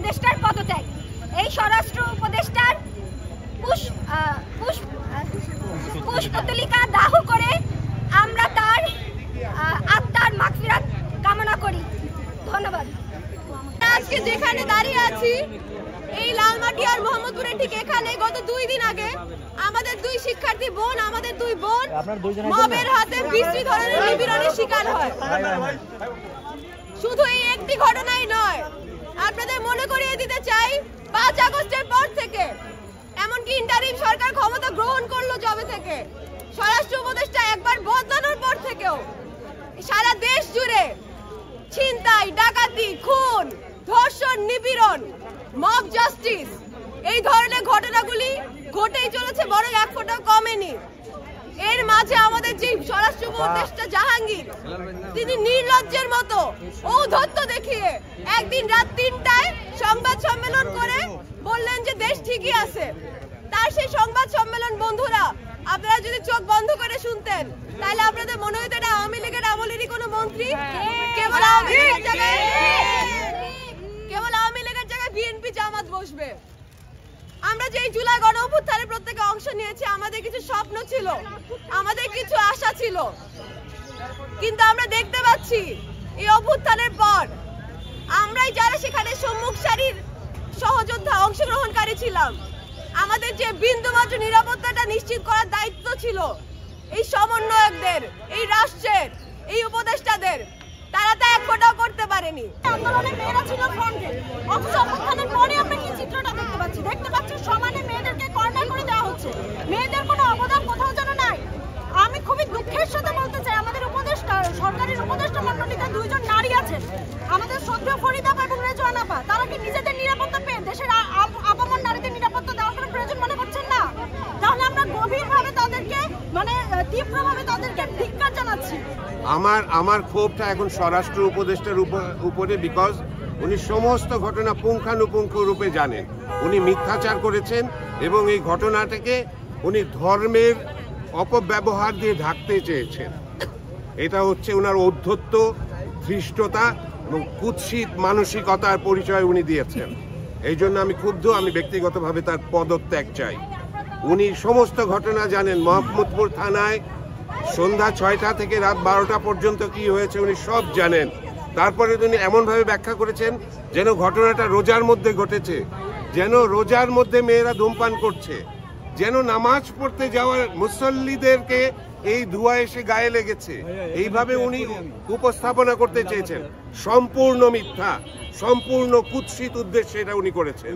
উপদেষ্টার পদত্যাগ। এই স্বরাষ্ট্র উপদেষ্টার পুষ্পতলিকা দাহ করে আমরা তার আত্মার মাগফিরাত কামনা করি। ধন্যবাদ। আজকে যেখানে দাঁড়িয়ে আছি এই লালমাটিয়ার মোহাম্মদপুরের ঠিক এখানে গত 2 দিন আগে আমাদের 2 শিক্ষার্থী বোন, আমাদের 2 বোন মবের হাতে বিশ্রী ধরনের নিপীড়নের শিকার হয়। শুধু এই একটি ঘটনাই নয়, আপনাদের মনে করিয়ে দিতে চাই 5 আগস্টের পর থেকে, এমনকি ইন্টারিম সরকার ক্ষমতা গ্রহণ করলো যবে থেকে, স্বরাষ্ট্র উপদেষ্টা একবার বদলানোর পর থেকেও সারা দেশ জুড়ে ছিনতাই, ডাকাতি, খুন, ধর্ষণ, নিপীড়ন, মব জাস্টিস এই ধরনের ঘটনাগুলি ঘটেই চলেছে, বরং এক ফোঁটাও কমেনি। এর মাঝে আমাদের যে স্বরাষ্ট্র উপদেষ্টা জাহাঙ্গীর, তিনি নির্লজ্জের মতো ঔদ্ধত্য দেখিয়ে একদিন রাত 3টায় সংবাদ সম্মেলন করে বললেন যে দেশ ঠিকই আছে। তার সেই সংবাদ সম্মেলন বন্ধুরা আপনারা যদি চোখ বন্ধ করে শুনতেন তাহলে আপনাদের মনে হতো এটা আওয়ামী লীগের আমলেরই কোনো মন্ত্রী, কেবল আওয়ামী লীগের জায়গায় বিএনপি জামাত বসবে। আমরা যে জুলাই গণ অভ্যুত্থানে প্রত্যেকে অংশ নিয়েছি, আমাদের কিছু স্বপ্ন ছিল, আমাদের কিছু আশা ছিল, কিন্তু আমরা দেখতে পাচ্ছি এই অভ্যুত্থানের পর আমরাই যারা সেখানে সম্মুখ সারির সহযোদ্ধা অংশগ্রহণকারী ছিলাম, আমাদের যে বিন্দুমাত্র নিরাপত্তাটা নিশ্চিত করার দায়িত্ব ছিল এই সমন্বয়কদের, এই রাষ্ট্রের, এই উপদেষ্টাদের, তারা তা এক ফোঁটাও করতে পারেনি। আন্দোলনে মেয়েরা ছিল ফ্রন্টে, অথচ অভ্যুত্থানের পরে আমরা কি চিত্রটা দেখতে পাচ্ছি সমানে মেয়েদেরকে কর্নার করে দেওয়া হচ্ছে, মেয়েদের কোনো অবদান কোথাও যেন নাই। আমি খুবই দুঃখের সাথে বলতে চাই, আমাদের উপদেষ্টা, সরকারের উপদেষ্টা মণ্ডলীতে 2 জন নারী আছেন, আমাদের শ্রদ্ধেয় ফরিদা আপা এবং রেজওয়ান আপা, তারা কি নিজেদের নিরাপত্তা পেয়ে দেশের আপামর নারীদের নিরাপত্তা দেওয়ার কোনো প্রয়োজন মনে করছেন না? তাহলে আমরা গভীরভাবে তাদেরকে তীব্রভাবে তাদেরকে ধিক্কার জানাচ্ছি। আমার ক্ষোভটা এখন স্বরাষ্ট্র উপদেষ্টার উপরে, বিকজ উনি সমস্ত ঘটনা পুঙ্খানুপুঙ্খ রূপে জানেন। উনি মিথ্যাচার করেছেন এবং এই ঘটনাটাকে উনি ধর্মের অপব্যবহার দিয়ে ঢাকতে চেয়েছেন। এটা হচ্ছে ওনার ঔদ্ধত্য, ধৃষ্টতা এবং কুৎসিত মানসিকতার পরিচয় উনি দিয়েছেন। এই জন্য আমি ক্ষুব্ধ, আমি ব্যক্তিগতভাবে তার পদত্যাগ চাই। উনি সমস্ত ঘটনা জানেন। মোহাম্মদপুর থানায় সন্ধ্যা 6টা থেকে রাত 12টা পর্যন্ত কি হয়েছে উনি সব জানেন। তারপরে তিনি এমনভাবে ব্যাখ্যা করেছেন যেন ঘটনাটা রোজার মধ্যে ঘটেছে, যেন রোজার মধ্যে মেয়েরা ধূমপান করছে, যেন নামাজ পড়তে যাওয়ার মুসল্লিদেরকে এই ধোঁয়া এসে গায়ে লেগেছে, এইভাবে উনি উপস্থাপনা করতে চেয়েছেন। সম্পূর্ণ মিথ্যা, সম্পূর্ণ কুৎসিত উদ্দেশ্যে এটা উনি করেছেন।